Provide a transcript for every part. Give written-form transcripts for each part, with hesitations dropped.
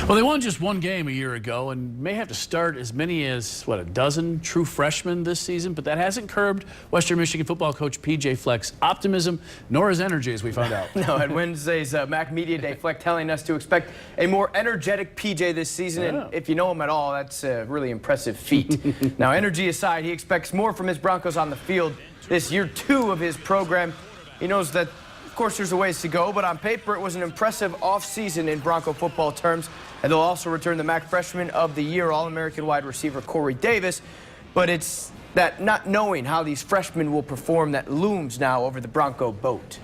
Well, they won just one game a year ago and may have to start as many as, what, a dozen true freshmen this season, but that hasn't curbed Western Michigan football coach P.J. Fleck's optimism, nor his energy, as we found out. No, at Wednesday's Mac Media Day, Fleck telling us to expect a more energetic P.J. this season, and if you know him at all, that's a really impressive feat. Now, energy aside, he expects more from his Broncos on the field this year 2 of his program. He knows that, of course, there's a ways to go, but on paper, it was an impressive offseason in Bronco football terms. And they'll also return the MAC Freshman of the Year, All-American wide receiver Corey Davis. But it's that not knowing how these freshmen will perform that looms now over the Bronco boat.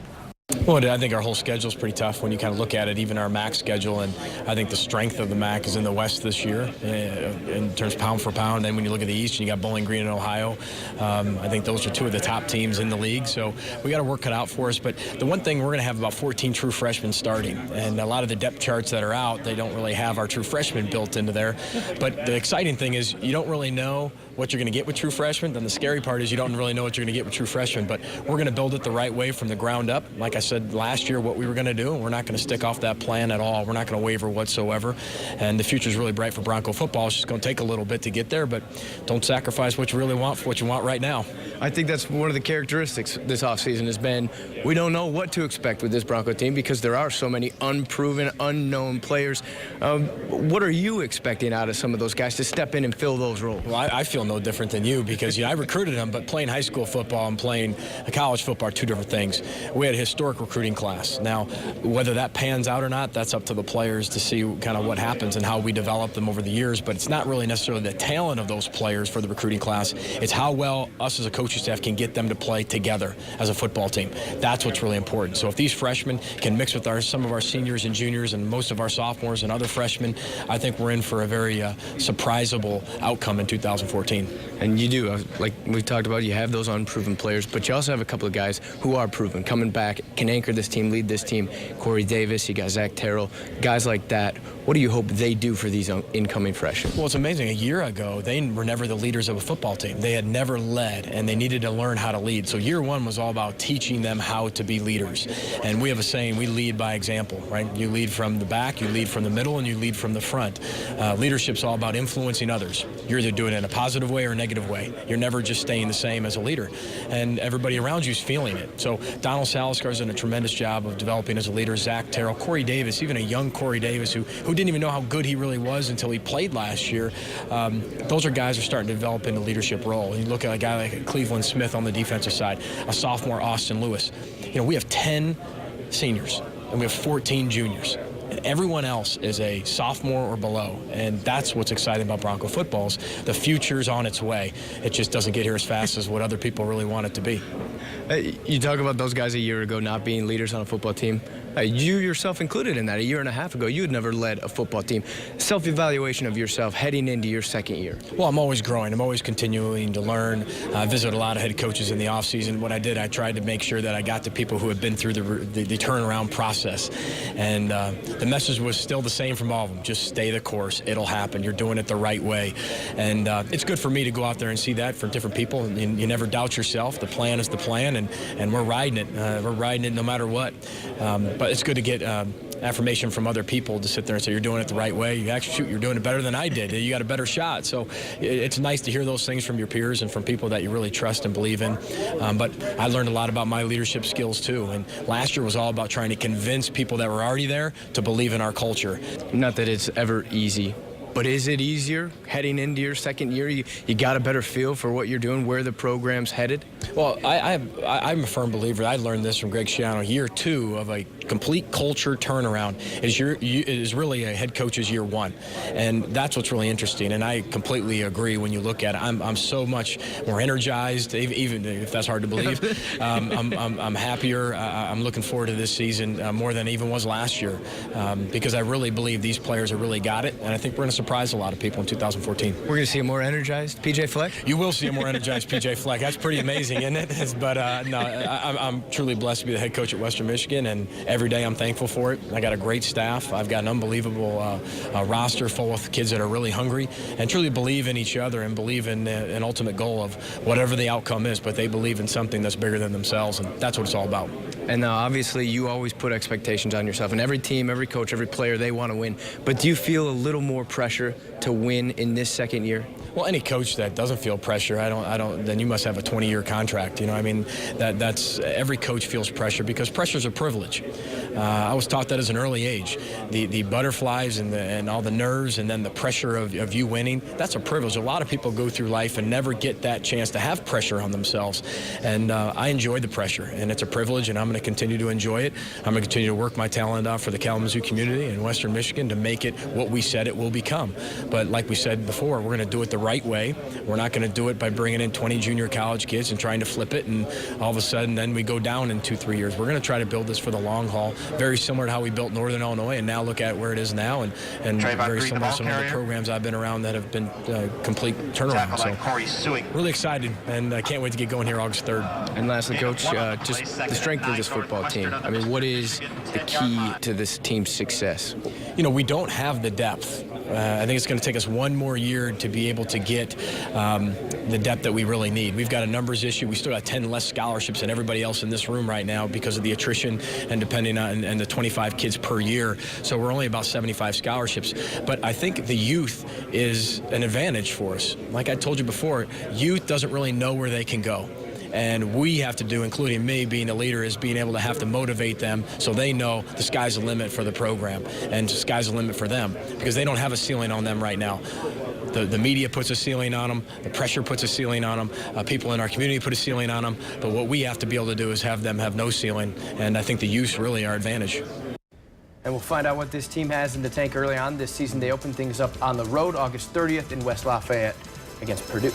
Well, I think our whole schedule is pretty tough when you kind of look at it, even our MAC schedule. And I think the strength of the MAC is in the West this year in terms of pound for pound. Then when you look at the East, you got Bowling Green and Ohio. I think those are 2 of the top teams in the league. So we got to work cut out for us. But the one thing, we're going to have about 14 true freshmen starting. And a lot of the depth charts that are out, they don't really have our true freshmen built into there. But the exciting thing is you don't really know what you're going to get with true freshmen. Then the scary part is you don't really know what you're going to get with true freshmen. But we're going to build it the right way from the ground up. Like I said last year, what we were going to do, and we're not going to stick off that plan at all. We're not going to waver whatsoever. And the future is really bright for Bronco football. It's just going to take a little bit to get there, but don't sacrifice what you really want for what you want right now. I think that's one of the characteristics this offseason has been we don't know what to expect with this Bronco team because there are so many unproven, unknown players. What are you expecting out of some of those guys to step in and fill those roles? Well, I feel no different than you because I recruited them, but playing high school football and playing college football are 2 different things. We had a historic recruiting class. Now, whether that pans out or not, that's up to the players to see kind of what happens and how we develop them over the years, but it's not really necessarily the talent of those players for the recruiting class. It's how well us as a coaching staff can get them to play together as a football team. That's what's really important. So if these freshmen can mix with some of our seniors and juniors and most of our sophomores and other freshmen, I think we're in for a very surprisable outcome in 2014. And you do, like we talked about, you have those unproven players, but you also have a couple of guys who are proven, coming back, can anchor this team, lead this team. Corey Davis, you got Zach Terrell, guys like that. What do you hope they do for these incoming freshmen? Well, it's amazing. A year ago, they were never the leaders of a football team. They had never led, and they needed to learn how to lead. So year 1 was all about teaching them how to be leaders. And we have a saying, we lead by example, right? You lead from the back, you lead from the middle, and you lead from the front. Leadership's all about influencing others. You're either doing it in a positive way or a negative way. You're never just staying the same as a leader. And everybody around you is feeling it. So Donald Saliscar's done a tremendous job of developing as a leader. Zach Terrell, Corey Davis, even a young Corey Davis who didn't even know how good he really was until he played last year. Those are guys who are starting to develop into a leadership role. And you look at a guy like Cleveland Smith on the defensive side, a sophomore Austin Lewis. You know, we have 10 seniors and we have 14 juniors. And everyone else is a sophomore or below, and that's what's exciting about Bronco football. The future's on its way. It just doesn't get here as fast as what other people really want it to be. You talk about those guys a year ago not being leaders on a football team. You yourself included in that. 1.5 years ago, you had never led a football team. Self-evaluation of yourself heading into your 2nd year. Well, I'm always growing. I'm always continuing to learn. I visited a lot of head coaches in the offseason. What I did, I tried to make sure that I got to people who had been through the turnaround process. And the message was still the same from all of them. Just stay the course. It'll happen. You're doing it the right way. And it's good for me to go out there and see that from different people. And you never doubt yourself. The plan is the plan, and we're riding it. We're riding it no matter what. But it's good to get affirmation from other people to sit there and say, you're doing it the right way. You actually, shoot, you're doing it better than I did. You got a better shot. So it's nice to hear those things from your peers and from people that you really trust and believe in. But I learned a lot about my leadership skills too. And last year was all about trying to convince people that were already there to believe in our culture. Not that it's ever easy. But is it easier heading into your 2nd year? You got a better feel for what you're doing, where the program's headed? Well, I'm a firm believer. I learned this from Greg Schiano. Year 2 of a complete culture turnaround is really a head coach's year 1. And that's what's really interesting. And I completely agree when you look at it. I'm so much more energized, even if that's hard to believe. I'm happier. I'm looking forward to this season more than I even was last year because I really believe these players have really got it. And I think we're going to surprise a lot of people in 2014. We're going to see a more energized P.J. Fleck? You will see a more energized P.J. Fleck. That's pretty amazing, isn't it? But no, I'm truly blessed to be the head coach at Western Michigan, and every every day I'm thankful for it. I got a great staff. I've got an unbelievable roster full of kids that are really hungry and truly believe in each other and believe in an ultimate goal of whatever the outcome is, but they believe in something that's bigger than themselves, and that's what it's all about. And obviously you always put expectations on yourself, and every team, every coach, every player, they want to win. But do you feel a little more pressure to win in this second year? Well, any coach that doesn't feel pressure, then you must have a 20-year contract. You know, I mean, that's every coach feels pressure because pressure is a privilege. I was taught that as an early age. The butterflies and all the nerves and then the pressure of you winning, that's a privilege. A lot of people go through life and never get that chance to have pressure on themselves. And I enjoy the pressure, and it's a privilege, and I'm going to continue to enjoy it. I'm going to continue to work my talent out for the Kalamazoo community in Western Michigan to make it what we said it will become. But like we said before, we're going to do it the right way. We're not going to do it by bringing in 20 junior college kids and trying to flip it, and all of a sudden then we go down in 2-3 years. We're going to try to build this for the long haul, very similar to how we built Northern Illinois, and now look at where it is now, and very similar to some of the programs I've been around that have been complete turnaround. So really excited, and I can't wait to get going here August 3rd. And lastly, Coach, just the strength of this football team. I mean, what is the key to this team's success? You know, we don't have the depth. I think it's going to take us one more year to be able to get the depth that we really need. We've got a numbers issue. We still got 10 less scholarships than everybody else in this room right now because of the attrition and depending on and the 25 kids per year. So we're only about 75 scholarships. But I think the youth is an advantage for us. Like I told you before, youth doesn't really know where they can go. And we have to do, including me being a leader, is being able to have to motivate them so they know the sky's the limit for the program and the sky's the limit for them because they don't have a ceiling on them right now. The media puts a ceiling on them. The pressure puts a ceiling on them. People in our community put a ceiling on them. But what we have to be able to do is have them have no ceiling. And I think the youth really are our advantage. And we'll find out what this team has in the tank early on this season. They open things up on the road August 30th in West Lafayette against Purdue.